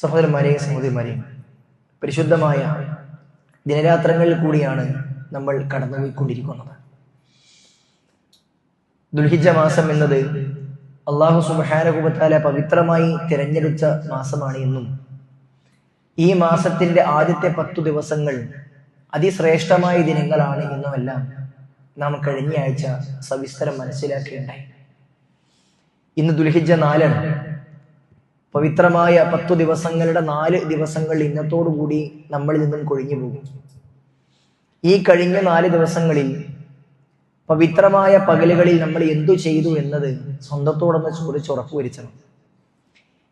സഹോദരന്മാരെയും സഹോദരിമാരെയും, പരിശുദ്ധമായ ദിനരാത്രങ്ങളിൽ കൂടിയാണ് നമ്മൾ കടന്നുപോയിക്കൊണ്ടിരിക്കുന്നത്. ദുൽഹിജ്ജ മാസം എന്നത് അല്ലാഹു സുബ്ഹാനഹു വ തആല പവിത്രമായി തിരഞ്ഞെടുത്ത മാസമാണ് എന്നും ഈ മാസത്തിന്റെ ആദ്യത്തെ 10 ദിവസങ്ങൾ അതിശ്രേഷ്ഠമായ ദിനങ്ങളാണ് എന്നുമെല്ലാം നാം കഴിഞ്ഞ ആഴ്ച സവിസ്തരം മനസ്സിലാക്കുകയുണ്ടായി. ഇന്ന് ദുൽഹിജ്ജ 4 ആണ്. പവിത്രമായ 10 ദിവസങ്ങളുടെ 4 ദിവസങ്ങൾ ഇന്നത്തോടുകൂടി നമ്മളിൽ നിന്നും കൊഴിഞ്ഞു പോകും. ഈ കഴിഞ്ഞ 4 ദിവസങ്ങളിൽ പവിത്രമായ പകലുകളിൽ നമ്മൾ എന്തു ചെയ്തു എന്നത് സ്വന്തത്തോടൊന്ന് ചോദിച്ച് ഉറപ്പുവരുത്തണം.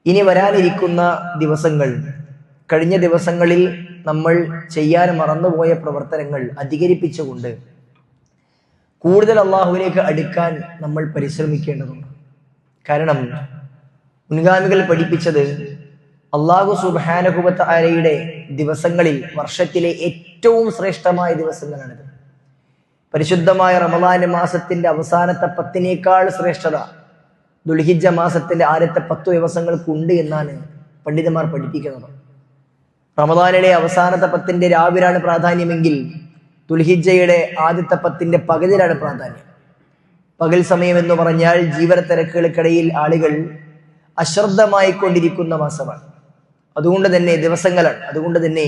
ഇനി വരാനിരിക്കുന്ന ദിവസങ്ങൾ, കഴിഞ്ഞ ദിവസങ്ങളിൽ നമ്മൾ ചെയ്യാൻ മറന്നുപോയ പ്രവർത്തനങ്ങൾ അധികരിപ്പിച്ചുകൊണ്ട് കൂടുതൽ അള്ളാഹുവിലേക്ക് അടുക്കാൻ നമ്മൾ പരിശ്രമിക്കേണ്ടതുണ്ട്. കാരണം മുൻഗാമികൾ പഠിപ്പിച്ചത് അല്ലാഹു സുബ്ഹാനഹു വ തആലയുടെ ദിവസങ്ങളിൽ വർഷത്തിലെ ഏറ്റവും ശ്രേഷ്ഠമായ ദിവസങ്ങളാണിത്. പരിശുദ്ധമായ റമദാൻ മാസത്തിന്റെ അവസാനത്തെ 10നേക്കാൾ ശ്രേഷ്ഠത ദുൽഹിജ്ജ മാസത്തിന്റെ ആദ്യത്തെ 10 ദിവസങ്ങൾക്കുണ്ട് എന്നാണ് പണ്ഡിതന്മാർ പഠിപ്പിക്കുന്നത്. റമദാനിലെ അവസാനത്തെ 10ന്റെ രാവിലാണ് പ്രാധാന്യമെങ്കിൽ ദുൽഹിജ്ജയുടെ ആദ്യത്തെ 10ന്റെ പകലിലാണ് പ്രാധാന്യം. പകൽ സമയം എന്ന് പറഞ്ഞാൽ ജീവന തിരക്കുകൾക്കിടയിൽ ആളുകൾ അശ്രദ്ധമായി കൊണ്ടിരിക്കുന്ന മാസമാണ്. അതുകൊണ്ട് തന്നെ ദിവസങ്ങളാണ്. അതുകൊണ്ട് തന്നെ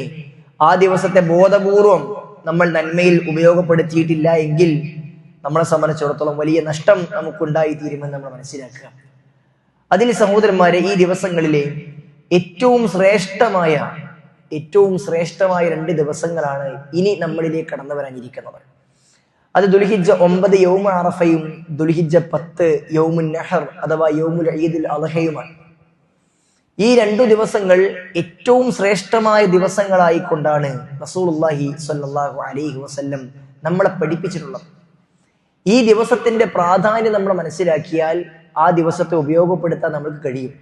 ആ ദിവസത്തെ ബോധപൂർവം നമ്മൾ നന്മയിൽ ഉപയോഗപ്പെടുത്തിയിട്ടില്ല എങ്കിൽ നമ്മളെ സംബന്ധിച്ചിടത്തോളം വലിയ നഷ്ടം നമുക്കുണ്ടായി തീരുമെന്ന് നമ്മൾ മനസ്സിലാക്കുക. അതിൽ സഹോദരന്മാരെ, ഈ ദിവസങ്ങളിലെ ഏറ്റവും ശ്രേഷ്ഠമായ 2 ദിവസങ്ങളാണ് ഇനി നമ്മളിലേക്ക് കടന്നു വരാനിരിക്കുന്നത്. അത് ദുൽഹിജ്ജ 9 യൗമ അറഫയും ദുൽഹിജ്ജ 10 യൗമുൻ നഹർ അഥവാ യൗമുൽ ഈദുൽ അദ്ഹയുമാണ്. ഈ 2 ദിവസങ്ങൾ ഏറ്റവും ശ്രേഷ്ഠമായ ദിവസങ്ങളായിക്കൊണ്ടാണ് റസൂലുള്ളാഹി സ്വല്ലല്ലാഹു അലൈഹി വസല്ലം നമ്മളെ പഠിപ്പിച്ചിട്ടുള്ളത്. ഈ ദിവസത്തിന്റെ പ്രാധാന്യം നമ്മൾ മനസ്സിലാക്കിയാൽ ആ ദിവസത്തെ ഉപയോഗപ്പെടുത്താൻ നമുക്ക് കഴിയും.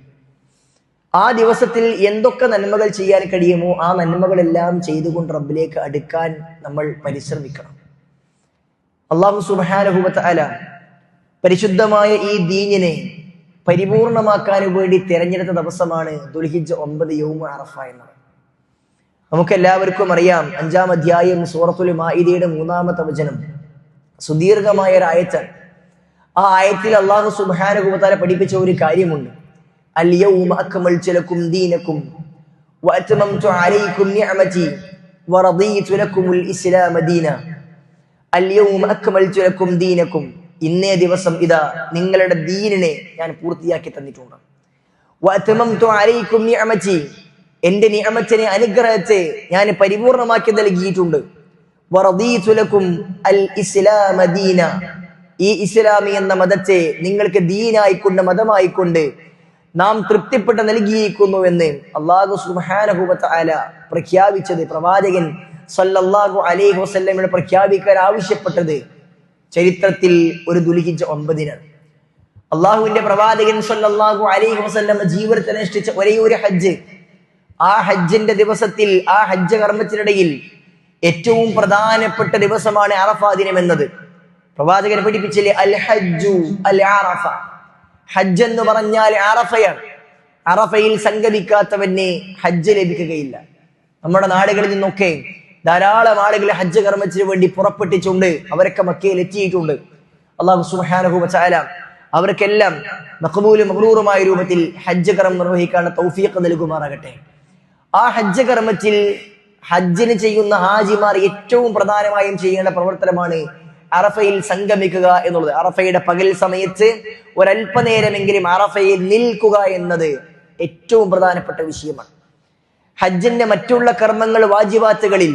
ആ ദിവസത്തിൽ എന്തൊക്കെ നന്മകൾ ചെയ്യാൻ കഴിയുമോ ആ നന്മകളെല്ലാം ചെയ്തുകൊണ്ട് റബ്ബിലേക്ക് അടുക്കാൻ നമ്മൾ പരിശ്രമിക്കണം. അല്ലാഹു സുബ്ഹാനഹു വ തആല പരിശുദ്ധമായ ഈ ദീനിനെ പരിപൂർണമാക്കാൻ വേണ്ടി തിരഞ്ഞെടുത്ത ദിവസമാണ് ദുൽഹിജ്ജ 9 യൗമ അറഫ എന്നത്. നമുക്കെല്ലാവർക്കും അറിയാം, 5-ാം അധ്യായം സൂറത്തുൽ മാഇദയുടെ 3-ാമത്തെ വചനം സുദീർഘമായ ഒരു ആയത്താണ്. ആ ആയത്തിൽ അല്ലാഹു സുബ്ഹാനഹു വ തആല പഠിപ്പിച്ച ഒരു കാര്യമുണ്ട്. അൽ യൗമ അക്മൽതു ലക്കും ദീനക്കും വഅത്മംതു അലൈക്കും നിഅമതി വറദീതു ലക്കുമുൽ ഇസ്ലാമ ദീന. അൽ യൗമ അക്മൽതു ലക്കും ദീനക്കും, ഇന്നേ ദിവസം ഇതാ നിങ്ങളുടെ ദീനിനെ ഞാൻ പൂർത്തിയാക്കി തന്നിട്ടുണ്ട്. വഅത്മംതു അലൈക്കും നിഅമതി, എന്റെ നിഅമത്തിനെ, അനുഗ്രഹത്തെ ഞാൻ പരിപൂർണമാക്കി നൽകിയിട്ടുണ്ട്. വറദീതു ലക്കും അൽ ഇസ്ലാമ ദീന, ഈ ഇസ്ലാമി എന്ന മതത്തെ നിങ്ങൾക്ക് ദീനായിക്കൊണ്ട്, മതമായിക്കൊണ്ട് നാം തൃപ്തിപ്പെട്ട് നൽകിയിരിക്കുന്നു എന്ന് അല്ലാഹു സുബ്ഹാനഹു വ തആല പ്രഖ്യാപിച്ചത്, പ്രവാചകൻ സല്ലല്ലാഹു അലൈഹി വസല്ലമയോട് പ്രഖ്യാപിക്കാൻ ആവശ്യപ്പെട്ടത് ചരിത്രത്തിൽ ഒരു ദുൽഹിജ്ജ 9-നാണ്. അള്ളാഹുവിന്റെ പ്രവാചകൻ സല്ലല്ലാഹു അലൈഹി വസല്ലം ജീവിതത്തിൽ അനുഷ്ഠിച്ച ഒരേ ഒരു ഹജ്ജ്, ആ ഹജ്ജിന്റെ ദിവസത്തിൽ, ആ ഹജ്ജ് കർമ്മത്തിനിടയിൽ ഏറ്റവും പ്രധാനപ്പെട്ട ദിവസമാണ് അറഫാ ദിനം എന്നത്. പ്രവാചകൻ പഠിപ്പിച്ചില്ലേ, അൽ ഹജ്ജു അൽ അറഫ, ഹജ്ജ് എന്ന് പറഞ്ഞാൽ അറഫയാണ്. അറഫയിൽ സംഗമിക്കാത്തവന് ഹജ്ജ് ലഭിക്കുകയില്ല. നമ്മുടെ നാടുകളിൽ നിന്നൊക്കെ ധാരാളം ആളുകൾ ഹജ്ജ് കർമ്മത്തിന് വേണ്ടി പുറപ്പെട്ടിട്ടുണ്ട്. അവരൊക്കെ മക്കയിൽ എത്തിയിട്ടുണ്ട്. അല്ലാഹു സുബ്ഹാനഹു വ തആല അവർക്കെല്ലാം മഖ്ബൂലും മബ്റൂറുമായ രൂപത്തിൽ ഹജ്ജ് കർമ്മം നിർവഹിക്കാനുള്ള തൗഫീഖ് നൽകുമാറാകട്ടെ. ആ ഹജ്ജ് കർമ്മത്തിൽ ഹജ്ജിന് ചെയ്യുന്ന ഹാജിമാർ ഏറ്റവും പ്രധാനമായും ചെയ്യേണ്ട പ്രവർത്തനമാണ് അറഫയിൽ സംഗമിക്കുക എന്നുള്ളത്. അറഫയുടെ പകൽ സമയത്ത് ഒരല്പനേരമെങ്കിലും അറഫയിൽ നിൽക്കുക എന്നത് ഏറ്റവും പ്രധാനപ്പെട്ട വിഷയമാണ്. ഹജ്ജിന്റെ മറ്റുള്ള കർമ്മങ്ങൾ, വാജിബാത്തുകളിൽ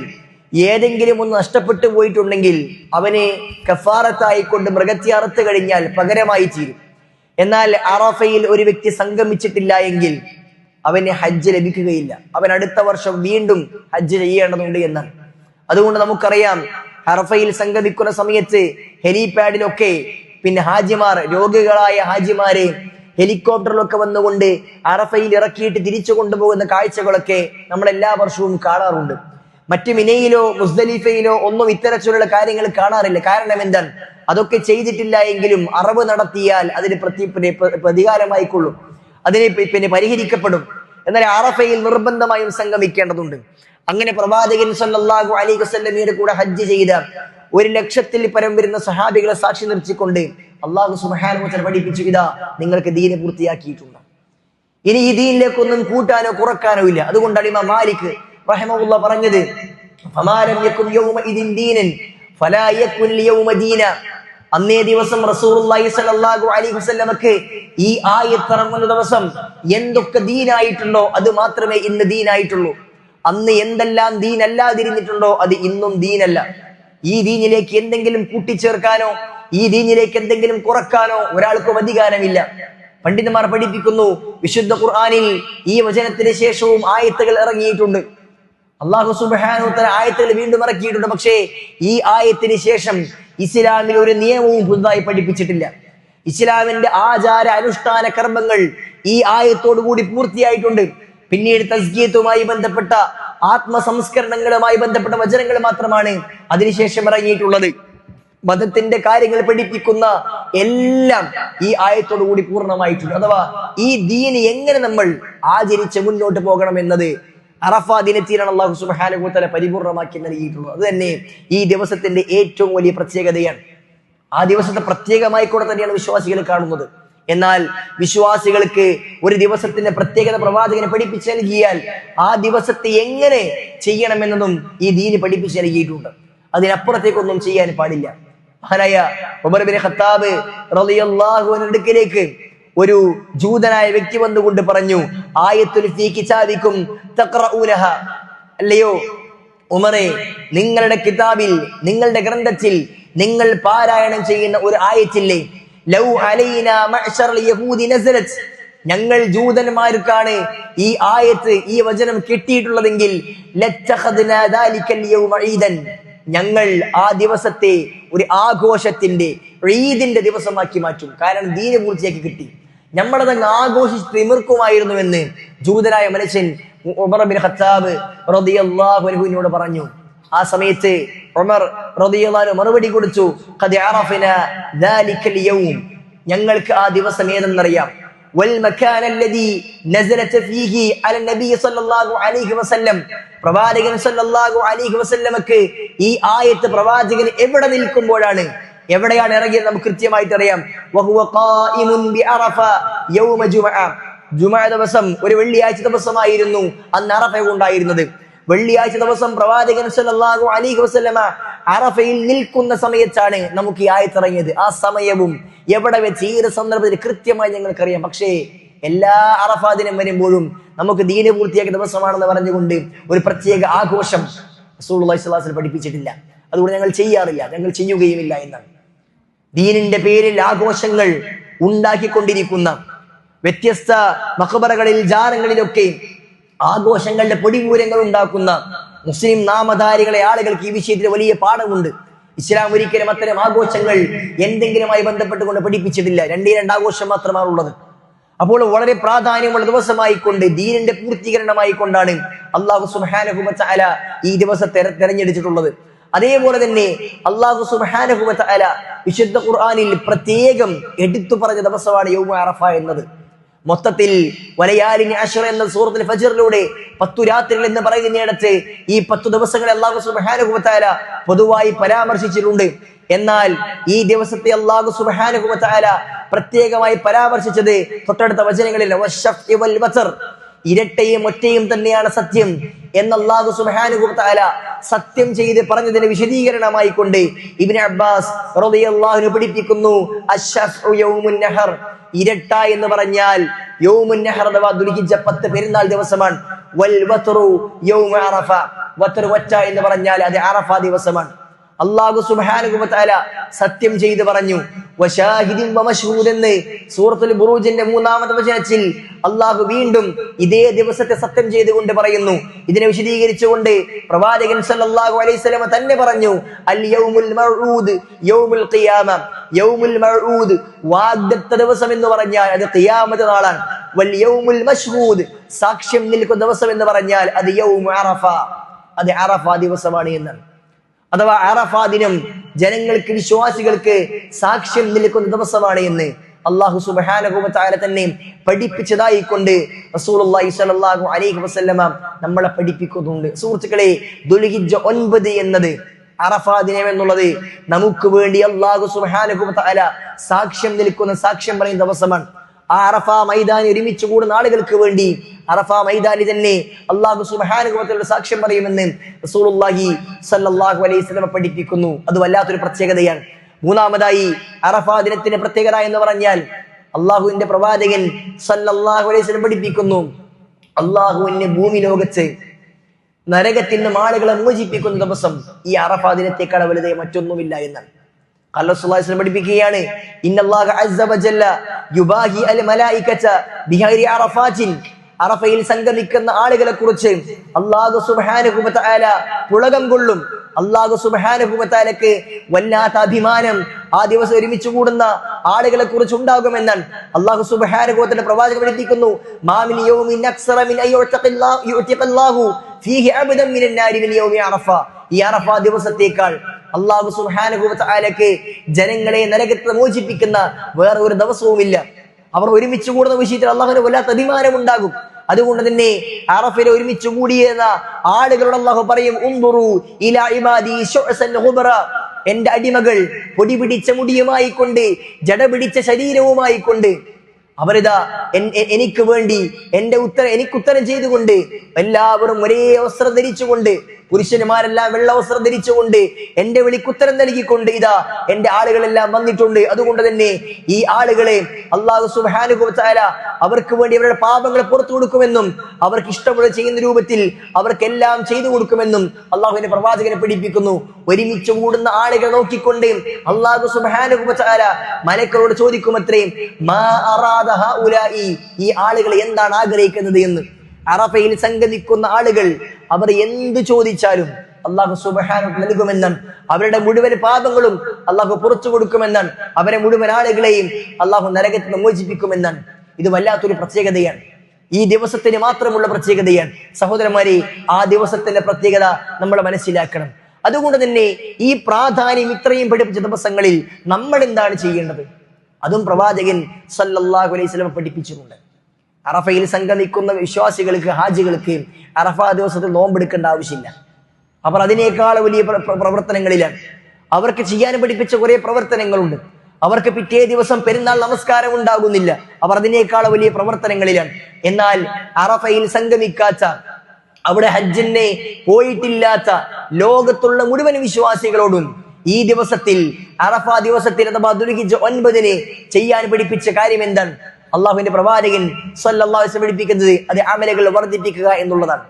ഏതെങ്കിലും ഒന്ന് നഷ്ടപ്പെട്ടു പോയിട്ടുണ്ടെങ്കിൽ അവനെ കഫാറത്തായിക്കൊണ്ട് മൃഗത്തെ അറുത്ത് കഴിഞ്ഞാൽ പകരമായി തീരും. എന്നാൽ അറഫയിൽ ഒരു വ്യക്തി സംഗമിച്ചിട്ടില്ല എങ്കിൽ അവന് ഹജ്ജ് ലഭിക്കുകയില്ല. അവൻ അടുത്ത വർഷം വീണ്ടും ഹജ്ജ് ചെയ്യേണ്ടതുണ്ട് എന്നാണ്. അതുകൊണ്ട് നമുക്കറിയാം, അറഫയിൽ സംഗമിക്കുന്ന സമയത്ത് ഹെലിപാഡിലൊക്കെ ഹാജിമാർ, രോഗികളായ ഹാജിമാരെ ഹെലികോപ്റ്ററിലൊക്കെ വന്നുകൊണ്ട് അറഫയിൽ ഇറക്കിയിട്ട് തിരിച്ചു കൊണ്ടുപോകുന്ന കാഴ്ചകളൊക്കെ നമ്മൾ എല്ലാ വർഷവും കാണാറുണ്ട്. മറ്റു മിനയിലോ മുസ്ദലിഫയിലോ ഒന്നും ഇത്തരത്തിലുള്ള കാര്യങ്ങൾ കാണാറില്ല. കാരണം എന്താണ്? അതൊക്കെ ചെയ്തിട്ടില്ല എങ്കിലും അറവ് നടത്തിയാൽ അതിന് പ്രതികാരമായിക്കൊള്ളും, അതിനെ പരിഹരിക്കപ്പെടും. എന്നാൽ അറഫയിൽ നിർബന്ധമായും സംഗമിക്കേണ്ടതുണ്ട്. അങ്ങനെ പ്രവാചകൻ സല്ലല്ലാഹു അലൈഹി വസല്ലമയുടെ കൂടെ ഹജ്ജ് ചെയ്ത 1,00,000-ൽ പരം വരുന്ന സഹാബികളെ സാക്ഷി നിർത്തിക്കൊണ്ട് അല്ലാഹു സുബ്ഹാനഹു വ തആല പഠിപ്പിച്ചു, ഇതാ നിങ്ങൾക്ക് ദീന് പൂർത്തിയാക്കിയിട്ടുണ്ട്. ഇനി ഈ ദീനിലേക്കൊന്നും കൂട്ടാനോ കുറക്കാനോ ഇല്ല. അതുകൊണ്ടാണ് ഇമാം മാലിക് റഹിമഹുല്ലാഹ് പറഞ്ഞത്, ഫമാലം യകുൻ യൗമഇദിൻ ദീനൻ ഫലാ യകുൻ ലിയൗമ ദീന. അന്നേ ദിവസം റസൂലുള്ളാഹി സ്വല്ലല്ലാഹു അലൈഹി വസല്ലമക്ക് ഈ ആയത്ത് ഇറങ്ങുന്ന ദിവസം എന്തൊക്കെ ദീനായിട്ടുണ്ടോ അത് മാത്രമേ ഇന്ന് ദീനായിട്ടുള്ളൂ. അന്ന് എന്തെല്ലാം ദീനല്ലാതിരുന്നിട്ടുണ്ടോ അത് ഇന്നും ദീനല്ല. ഈ ദീനിലേക്ക് എന്തെങ്കിലും കൂട്ടിച്ചേർക്കാനോ ഈ ദീനിലേക്ക് എന്തെങ്കിലും കുറക്കാനോ ഒരാൾക്കും അധികാരമില്ല. പണ്ഡിതന്മാർ പഠിപ്പിക്കുന്നു, വിശുദ്ധ ഖുർആനിൽ ഈ വചനത്തിന് ശേഷവും ആയത്തുകൾ ഇറങ്ങിയിട്ടുണ്ട്. അല്ലാഹു സുബ്ഹാനഹു വ തആല ആയത്തുകൾ വീണ്ടും ഇറക്കിയിട്ടുണ്ട്. പക്ഷേ ഈ ആയത്തിന് ശേഷം ഇസ്ലാമിൽ ഒരു നിയമവും പുതുതായി പഠിപ്പിച്ചിട്ടില്ല. ഇസ്ലാമിന്റെ ആചാര അനുഷ്ഠാന കർമ്മങ്ങൾ ഈ ആയത്തോടു കൂടി പൂർത്തിയായിട്ടുണ്ട്. പിന്നീട് തസ്കിയത്തുമായി ബന്ധപ്പെട്ട ആത്മസംസ്കരണങ്ങളുമായി ബന്ധപ്പെട്ട വചനങ്ങൾ മാത്രമാണ് അതിനുശേഷം ഇറങ്ങിയിട്ടുള്ളത്. മതത്തിന്റെ കാര്യങ്ങൾ പഠിപ്പിക്കുന്ന എല്ലാം ഈ ആയത്തോടു കൂടി പൂർണ്ണമായിട്ടുണ്ട്. അഥവാ ഈ ദീന് എങ്ങനെ നമ്മൾ ആചരിച്ച് മുന്നോട്ട് പോകണം എന്നത് അറഫ ദിനത്തിലാണ് അല്ലാഹു സുബ്ഹാനഹു വ തആല പരിപൂർണമാക്കി നൽകിയിട്ടുള്ളത്. അത് തന്നെ ഈ ദിവസത്തിന്റെ ഏറ്റവും വലിയ പ്രത്യേകതയാണ്. ആ ദിവസത്തെ പ്രത്യേകമായി കൂടെ തന്നെയാണ് വിശ്വാസികൾ കാണുന്നത്. എന്നാൽ വിശ്വാസികൾക്ക് ഒരു ദിവസത്തിന്റെ പ്രത്യേകത പ്രവാചകനെ പഠിപ്പിച്ചു നൽകിയാൽ ആ ദിവസത്തെ എങ്ങനെ ചെയ്യണമെന്നതും ഈ ദീന് പഠിപ്പിച്ചു നൽകിയിട്ടുണ്ട്. അതിനപ്പുറത്തേക്കൊന്നും ചെയ്യാൻ പാടില്ല. മഹാനായ ഉമർ ഇബ്നു ഖത്താബ് റളിയല്ലാഹു അൻഹു അടുക്കലേക്ക് ഒരു ജൂതനായ വ്യക്തി വന്നുകൊണ്ട് പറഞ്ഞു, ആയത്തുൽ ഫീ കിതാബിക്കും തഖറഊനഹ, അല്ലയോ ഉമറേ, നിങ്ങളുടെ കിതാബിൽ നിങ്ങളുടെ ഗ്രന്ഥത്തിൽ നിങ്ങൾ പാരായണം ചെയ്യുന്ന ഒരു ആയത്തില്ലേ, ലൗ അലൈനാ മഅ്ശറൽ യഹൂദി നസലത്, ഞങ്ങൾ ജൂതന്മാർക്കാണ് ഈ ആയത്ത് ഈ വചനം കിട്ടിയിട്ടുള്ളതെങ്കിൽ ലത്തഖദ്നാ ദാലികൽ യൗമ ഈദൻ, ഞങ്ങൾ ആ ദിവസത്തെ ഒരു ആഘോഷത്തിന്റെ ഈദിന്റെ ദിവസമാക്കി മാറ്റും. കാരണം ദീന പൂർത്തിയാക്കി കിട്ടി, നമ്മളതങ്ങ് ആഘോഷിച്ച് തിമിർക്കുമായിരുന്നുവെന്ന് ജൂതനായ മനുഷ്യൻ ഉമർ ഇബ്നു ഖത്താബ് റളിയല്ലാഹു അൻഹുവിനോട് പറഞ്ഞു. ആ സമയത്ത് ഉമർ റളിയല്ലാഹു അൻഹു മറുപടി കൊടുത്തു, ഖദ് അറഫനാ ദാലികൽ യൗം, ഞങ്ങൾക്ക് ആ ദിവസം ഏതെന്നറിയാം. വൽ മകാന അല്ലദീ നസലത ഫീഹി അല നബി സല്ലല്ലാഹു അലൈഹി വസല്ലം, പ്രവാചകൻ സല്ലല്ലാഹു അലൈഹി വസല്ലമക്ക് ഈ ആയത്ത് പ്രവാചകൻ എവിടെ നിൽക്കുമ്പോഴാണ് എവിടെയാണ് ഇറങ്ങിയത് നമുക്ക് കൃത്യമായിട്ട് അറിയാം. വഹുവ ഖായിമുൻ ബിഅറഫ യൗമ ജുമഅ, ജുമഅ ദിവസം ഒരു വെള്ളിയാഴ്ച ദിവസമായിരുന്നു അന്ന് അറഫ ഉണ്ടായിരുന്നത്. വെള്ളിയാഴ്ച ദിവസം പ്രവാചകൻ സല്ലല്ലാഹു അലൈഹി വസല്ലമ അറഫയിൽ നിൽക്കുന്ന സമയത്താണ് നമുക്ക് ഈ ആയത്ത് ഇറങ്ങിയത്. ആ സമയവും എവിടെ വെച്ച് ഈ ഒരു സന്ദർഭത്തിൽ കൃത്യമായി ഞങ്ങൾക്കറിയാം. പക്ഷേ എല്ലാ അറഫാ ദിനം വരുമ്പോഴും നമുക്ക് ദീന പൂർത്തിയാക്കിയ ദിവസമാണെന്ന് പറഞ്ഞുകൊണ്ട് ഒരു പ്രത്യേക ആഘോഷം റസൂലുള്ളാഹി സ്വല്ലല്ലാഹു അലൈഹി വസല്ലം പഠിപ്പിച്ചിട്ടില്ല. അതുകൊണ്ട് ഞങ്ങൾ ചെയ്യാറില്ല, ഞങ്ങൾ ചെയ്യുകയുമില്ല എന്നാണ്. ദീനിന്റെ പേരിൽ ആഘോഷങ്ങൾ ഉണ്ടാക്കിക്കൊണ്ടിരിക്കുന്ന വ്യത്യസ്ത മഖബറകളിൽ ജാറങ്ങളിലൊക്കെ ആഘോഷങ്ങളുടെ പൊടിപൂരങ്ങൾ ഉണ്ടാക്കുന്ന മുസ്ലിം നാമധാരികളെ ആളുകൾക്ക് ഈ വിഷയത്തിൽ വലിയ പാഠമുണ്ട്. ഇസ്ലാം ഒരിക്കലും അത്തരം ആഘോഷങ്ങൾ എന്തെങ്കിലുമായി ബന്ധപ്പെട്ടുകൊണ്ട് പഠിപ്പിച്ചിട്ടില്ല. രണ്ടേ ആഘോഷം മാത്രമാണ് ഉള്ളത്. അപ്പോൾ വളരെ പ്രാധാന്യമുള്ള ദിവസമായിക്കൊണ്ട് ദീനിന്റെ പൂർത്തീകരണമായി കൊണ്ടാണ് അല്ലാഹു സുബ്ഹാനഹു വ തആല ഈ ദിവസത്തെ തെരഞ്ഞെടുത്തിട്ടുള്ളത്. അതേപോലെ തന്നെ അല്ലാഹു സുബ്ഹാനഹു വ തആല വിശുദ്ധ ഖുർആനിൽ പ്രത്യേകം എടുത്തു പറഞ്ഞ ദിവസമാണ് യൗമ അറഫ എന്നത്. മൊത്തത്തിൽ വലയാലിനി അശ്റ എന്ന സൂറത്തുൽ ഫജ്റിലൂടെ 10 രാത്രികൾ എന്ന് പറയുന്നിടത്ത് ഈ 10 ദിവസങ്ങളെ അല്ലാഹു സുബ്ഹാനഹു വ തആല പൊതുവായി പരാമർശിച്ചിട്ടുണ്ട്. എന്നാൽ ഈ ദിവസത്തെ അല്ലാഹു സുബ്ഹാനഹു വ തആല പ്രത്യേകമായി പരാമർശിച്ചത് തൊട്ടടുത്ത വചനങ്ങളിൽ വശഫ്ഇ വൽ വതർ, ഇരട്ടയും ഒറ്റയും തന്നെയാണ് സത്യം എന്ന് അല്ലാഹു സുബ്ഹാനഹു വ തആല സത്യം ചെയ്ത് പറഞ്ഞതിന് വിശദീകരണമായി കൊണ്ട് ഇബ്നു അബ്ബാസ് റളിയല്ലാഹു അൻഹു പഠിപ്പിക്കുന്നു, അശ്ശഫ്ഉ യൗമുൻ നഹർ, ഇരട്ട എന്ന് പറഞ്ഞാൽ യൗമുൻ നഹർ അഥവാ ദുൽഹിജ്ജ 10 പെരുന്നാൾ ദിവസമാണ്. വൽ വത്റു യൗമ അറഫ, വത്ർ ഒറ്റ എന്ന് പറഞ്ഞാൽ അത് അറഫ ദിവസമാണ്. അല്ലാഹു സുബ്ഹാനഹു വ തആല സത്യം ചെയ്ത് പറഞ്ഞു. വശാഹിദിൻ വമശ്ഹൂദ് എന്ന് സൂറത്തുൽ ബുറൂജിന്റെ 3-ാമത്തെ വചനത്തിൽ അല്ലാഹു വീണ്ടും ഇതേ ദിവസത്തെ സത്യം ചെയ്തുകൊണ്ട് പറയുന്നു. ഇതിനെ വിശദീകരിച്ചുകൊണ്ട് പ്രവാചകൻ സല്ലല്ലാഹു അലൈഹി വസല്ലം തന്നെ പറഞ്ഞു, അൽ യൗമുൽ മൗഊദ് യൗമുൽ ഖിയാമ, യൗമുൽ മൗഊദ് വാഗ്ദത്ത ദിവസം എന്ന് പറഞ്ഞാൽ അത് ഖിയാമത്ത് നാളാണ്. വൽ യൗമുൽ മശ്ഹൂദ് സാക്ഷ്യം നിൽക്കുന്ന ദിവസം എന്ന് പറഞ്ഞാൽ അത് യൗമു അറഫ, അത് അറഫ ദിവസമാണ് എന്നാണ്. അഥവാ അറഫ ദിനം ജനങ്ങൾക്ക് വിശ്വാസികൾക്ക് സാക്ഷ്യം നിൽക്കുന്ന ദിവസമാണ് എന്ന് അല്ലാഹു സുബ്ഹാനഹു വ തആല തന്നെ പഠിപ്പിച്ചതായി കൊണ്ട് റസൂലുള്ളാഹി സ്വല്ലല്ലാഹു അലൈഹി വസല്ലമ നമ്മളെ പഠിപ്പിക്കുന്നുണ്ട്. സുഹൃത്തുക്കളെ, ദുൽഹിജ്ജ 9 എന്നത് അറഫാ ദിനം എന്നുള്ളത് നമുക്ക് വേണ്ടി അല്ലാഹു സുബ്ഹാനഹു വ തആല സാക്ഷ്യം നിൽക്കുന്ന, സാക്ഷ്യം പറയുന്ന ദിവസമാണ്. ആ അറഫാ മൈതാനി ഒരുമിച്ച് കൂടുന്ന ആളുകൾക്ക് വേണ്ടി അറഫാ മൈതാനി തന്നെ അല്ലാഹു സുബ്ഹാനഹു വ തആല സാക്ഷ്യം പറയുമെന്ന് റസൂലുള്ളാഹി സ്വല്ലല്ലാഹു അലൈഹി വസല്ലം പഠിപ്പിക്കുന്നു. അത് വല്ലാത്തൊരു പ്രത്യേകതയാണ്. മൂന്നാമതായി അറഫാ ദിനത്തിന്റെ പ്രത്യേകത എന്ന് പറഞ്ഞാൽ അള്ളാഹുവിന്റെ പ്രവാചകൻ സല്ലല്ലാഹു അലൈഹി വസല്ലം പഠിപ്പിക്കുന്നു, അള്ളാഹുവിന്റെ ഭൂമി ലോകത്ത് നരകത്തിൽ നിന്ന് ആളുകളെ മോചിപ്പിക്കുന്ന ദിവസം ഈ അറഫാ ദിനത്തെക്കാൾ വലുതേ മറ്റൊന്നുമില്ല എന്നാണ്. അല്ലാഹു സ്വല്ലല്ലാഹു അലൈഹി വസല്ലം പഠിപ്പിക്കുകയാണ്, ഇന്നല്ലാഹ അസ്സ വജല്ല യുബാഹി അൽ മലായികത ബിഗൈരി അറഫാത്തിൻ. അറഫയിൽ സംഗമിക്കുന്ന ആളുകളെ കുറിച്ച് അല്ലാഹു സുബ്ഹാനഹു വ തആല പുളകം കൊള്ളും. അല്ലാഹു സുബ്ഹാനഹു വ തആലക്ക് വല്ലാത്ത അഭിമാനം ആ ദിവസം ഒരുമിച്ച് കൂടുന്ന ആളുകളെ കുറിച്ച് ഉണ്ടാകുമെന്നാണ് അല്ലാഹു സുബ്ഹാനഹു വ തആല പ്രവാചകൻ പഠിപ്പിക്കുന്നു. മാ മിൻ യൗമിൻ അക്സറ മിൻ യുഅ്തിഖല്ലാഹു ഫീഹി അബ്ദൻ മിനൻ നാരി മിൻ യൗമി അറഫ. ഈ അറഫ ദിവസത്തേക്കാൾ അല്ലാഹു സുബ്ഹാനഹു വ തആലക്ക് ജനങ്ങളെ നരകത്തിൽ മോചിപ്പിക്കുന്ന വേറെ ഒരു ദിവസവുമില്ല. അവർ ഒരുമിച്ച് കൂടുന്ന വിഷയത്തിൽ അല്ലാഹുവിന് വല്ലാത്ത അഭിമാനം ഉണ്ടാകും. അതുകൊണ്ട് തന്നെ അറഫയിൽ ഒരുമിച്ച് കൂടിയെന്ന ആളുകളോട് അല്ലാഹു പറയും, ഉൻദുറു ഇലാ ഇബാദി ശുഅസൻ ഖുബറ. എന്റെ അടിമകൾ പൊടി പിടിച്ച മുടിയുമായി കൊണ്ട്, ജട പിടിച്ച ശരീരവുമായി കൊണ്ട് അവരിതാ എനിക്ക് വേണ്ടി എനിക്ക് ഉത്തരം ചെയ്തുകൊണ്ട്, എല്ലാവരും ഒരേ വസ്ത്രം ധരിച്ചുകൊണ്ട്, പുരുഷന്മാരെല്ലാം വെള്ള വസ്ത്രം ധരിച്ചുകൊണ്ട് എന്റെ വിളിക്കുത്തരം നൽകിക്കൊണ്ട് ഇതാ എന്റെ ആളുകളെല്ലാം വന്നിട്ടുണ്ട്. അതുകൊണ്ട് തന്നെ ഈ ആളുകളെ അല്ലാഹു സുബ്ഹാനഹു വ തആല അവർക്ക് വേണ്ടി അവരുടെ പാപങ്ങൾ പുറത്തു കൊടുക്കുമെന്നും അവർക്ക് ഇഷ്ടമുള്ള ചെയ്യുന്ന രൂപത്തിൽ അവർക്കെല്ലാം ചെയ്തു കൊടുക്കുമെന്നും അള്ളാഹുവിന്റെ പ്രവാചകനെ പഠിപ്പിക്കുന്നു. ഒരുമിച്ച് കൂടുന്ന ആളുകളെ നോക്കിക്കൊണ്ട് അല്ലാഹു സുബ്ഹാനഹു വ തആല മലക്കളോട് ചോദിക്കുമത്രേ, മാ അറാദ ഹഉലാഇ, ഈ ആളുകൾ എന്താണ് ആഗ്രഹിക്കുന്നത് എന്ന്. അറഫയിൽ സംഗമിക്കുന്ന ആളുകൾ അവർ എന്ത് ചോദിച്ചാലും അല്ലാഹു സുബ്ഹാനഹു നൽകുമെന്നാണ്. അവരുടെ മുഴുവൻ പാപങ്ങളും അല്ലാഹു പുറത്തു കൊടുക്കുമെന്നാണ്. അവരെ മുഴുവൻ ആളുകളെയും അല്ലാഹു നരകത്തിൽ നിന്ന് മോചിപ്പിക്കുമെന്നാണ്. ഇത് വല്ലാത്തൊരു പ്രത്യേകതയാണ്. ഈ ദിവസത്തിന് മാത്രമുള്ള പ്രത്യേകതയാണ്. സഹോദരന്മാരെ, ആ ദിവസത്തിന്റെ പ്രത്യേകത നമ്മൾ മനസ്സിലാക്കണം. അതുകൊണ്ട് തന്നെ ഈ പ്രാധാന്യം ഇത്രയും പഠിപ്പിച്ച ദിവസങ്ങളിൽ നമ്മൾ എന്താണ് ചെയ്യേണ്ടത്? അതും പ്രവാചകൻ സല്ലല്ലാഹു അലൈഹി വസല്ലം പഠിപ്പിച്ചിട്ടുണ്ട്. അറഫയിൽ സംഗമിക്കുന്ന വിശ്വാസികൾക്ക്, ഹാജികൾക്ക് അറഫാ ദിവസത്തിൽ നോമ്പെടുക്കേണ്ട ആവശ്യമില്ല. അവർ അതിനേക്കാൾ വലിയ പ്രവർത്തനങ്ങളിലാണ്. അവർക്ക് ചെയ്യാൻ പഠിപ്പിച്ച കുറെ പ്രവർത്തനങ്ങളുണ്ട്. അവർക്ക് പിറ്റേ ദിവസം പെരുന്നാൾ നമസ്കാരം ഉണ്ടാകുന്നില്ല. അവർ അതിനേക്കാൾ വലിയ പ്രവർത്തനങ്ങളിലാണ്. എന്നാൽ അറഫയിൽ സംഗമിക്കാത്ത, അവിടെ ഹജ്ജിനെ പോയിട്ടില്ലാത്ത ലോകത്തുള്ള മുഴുവൻ വിശ്വാസികളോടും ഈ ദിവസത്തിൽ, അറഫാ ദിവസത്തിൽ അഥവാ ദുൽഹിജ്ജ 9 ചെയ്യാൻ പഠിപ്പിച്ച കാര്യം എന്താണ്? അള്ളാഹുവിന്റെ പ്രവാചകൻ സല്ലല്ലാഹു അലൈഹി വസല്ലം പഠിപ്പിക്കുന്നത് അത് അമലുകൾ വർദ്ധിപ്പിക്കുക എന്നുള്ളതാണ്.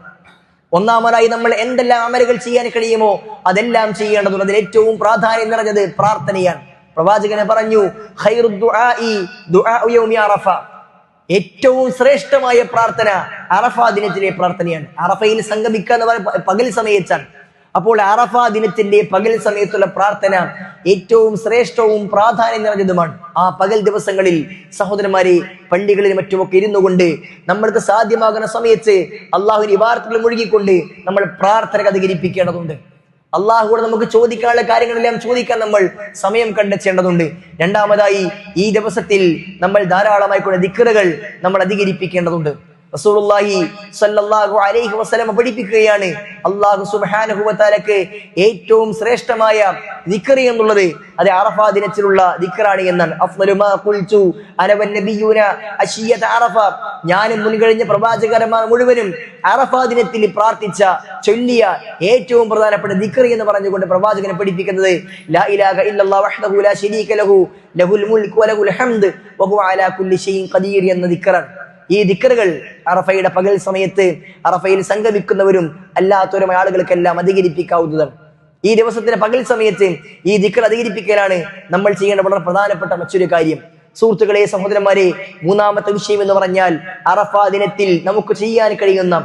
ഒന്നാമതായി നമ്മൾ എന്തെല്ലാം അമലുകൾ ചെയ്യാൻ കഴിയുമോ അതെല്ലാം ചെയ്യേണ്ടതുണ്ട്. അതിൽ ഏറ്റവും പ്രാധാന്യം നിറഞ്ഞത് പ്രാർത്ഥനയാണ്. പ്രവാചകനെ പറഞ്ഞു, ഖൈറു ദുആഇ ദുആഉ യൗമി അറഫ. ഏറ്റവും ശ്രേഷ്ഠമായ പ്രാർത്ഥന അറഫാ ദിനത്തിലെ പ്രാർത്ഥനയാണ്. അറഫയിൽ സംഗമിക്കുക എന്ന് പറയുന്നത് പകൽ സമയത്താണ്. അപ്പോൾ അറഫാ ദിനത്തിന്റെ പകൽ സമയത്തുള്ള പ്രാർത്ഥന ഏറ്റവും ശ്രേഷ്ഠവും പ്രാധാന്യം നിറഞ്ഞതുമാണ്. ആ പകൽ ദിവസങ്ങളിൽ സഹോദരന്മാരെ, പള്ളികളിൽ മറ്റുമൊക്കെ ഇരുന്നു കൊണ്ട് നമ്മൾക്ക് സാധ്യമാകുന്ന സമയത്ത് അള്ളാഹുവിന്റെ ഇബാദത്തിൽ മുഴുകിക്കൊണ്ട് നമ്മൾ പ്രാർത്ഥന അധികരിപ്പിക്കേണ്ടതുണ്ട്. അള്ളാഹുവോട് നമുക്ക് ചോദിക്കാനുള്ള കാര്യങ്ങളെല്ലാം ചോദിക്കാൻ നമ്മൾ സമയം കണ്ടെത്തേണ്ടതുണ്ട്. രണ്ടാമതായി, ഈ ദിവസത്തിൽ നമ്മൾ ധാരാളമായി കൂടെ ദിക്റുകൾ നമ്മൾ അധികരിപ്പിക്കേണ്ടതുണ്ട്. റസൂലുള്ളാഹി സ്വല്ലല്ലാഹു അലൈഹി വസല്ലം പഠിപ്പിക്കുകയാണ്, അല്ലാഹു സുബ്ഹാനഹു വ തആലക്ക് ഏറ്റവും ശ്രേഷ്ഠമായ ദിക്ർ എന്നുള്ളത് അത് അറഫാ ദിനത്തിലുള്ള ദിക്റാണ് എന്നാണ്. അഫ്ളലു മാ ഖുൽതു അന വൻ നബിയൂന അശിയത അറഫ. ഞാനും മുൻകഴിഞ്ഞ പ്രവാചകന്മാർ മുഴുവനും അറഫാ ദിനത്തിൽ പ്രാർത്ഥിച്ച, ചൊല്ലിയ ഏറ്റവും പ്രധാനപ്പെട്ട ദിക്ർ എന്ന് പറഞ്ഞുകൊണ്ട് പ്രവാചകനെ പഠിപ്പിക്കുന്നത് ലാ ഇലാഹ ഇല്ലല്ലാഹു വഹ്ദഹു ലാ ശരീക ലഹു ലഹുൽ മുൽക്കു വലഹുൽ ഹംദ് വഹുവ അലാ കുല്ലി ഷൈഇൻ ഖദീർ എന്ന ദിക്റാണ്. ഈ ദിക്റുകൾ അറഫയുടെ പകൽ സമയത്ത് അറഫയിൽ സംഗമിക്കുന്നവരും അല്ലാത്തവരുമായ ആളുകൾക്കെല്ലാം അധികരിപ്പിക്കാവുന്നതാണ്. ഈ ദിവസത്തിന്റെ പകൽ സമയത്ത് ഈ ദിക്ർ അധികരിപ്പിക്കലാണ് നമ്മൾ ചെയ്യേണ്ട വളരെ പ്രധാനപ്പെട്ട മറ്റൊരു കാര്യം. സുഹൃത്തുക്കളെ, സഹോദരന്മാരെ, മൂന്നാമത്തെ വിഷയം എന്ന് പറഞ്ഞാൽ അറഫാ ദിനത്തിൽ നമുക്ക് ചെയ്യാൻ കഴിയുന്ന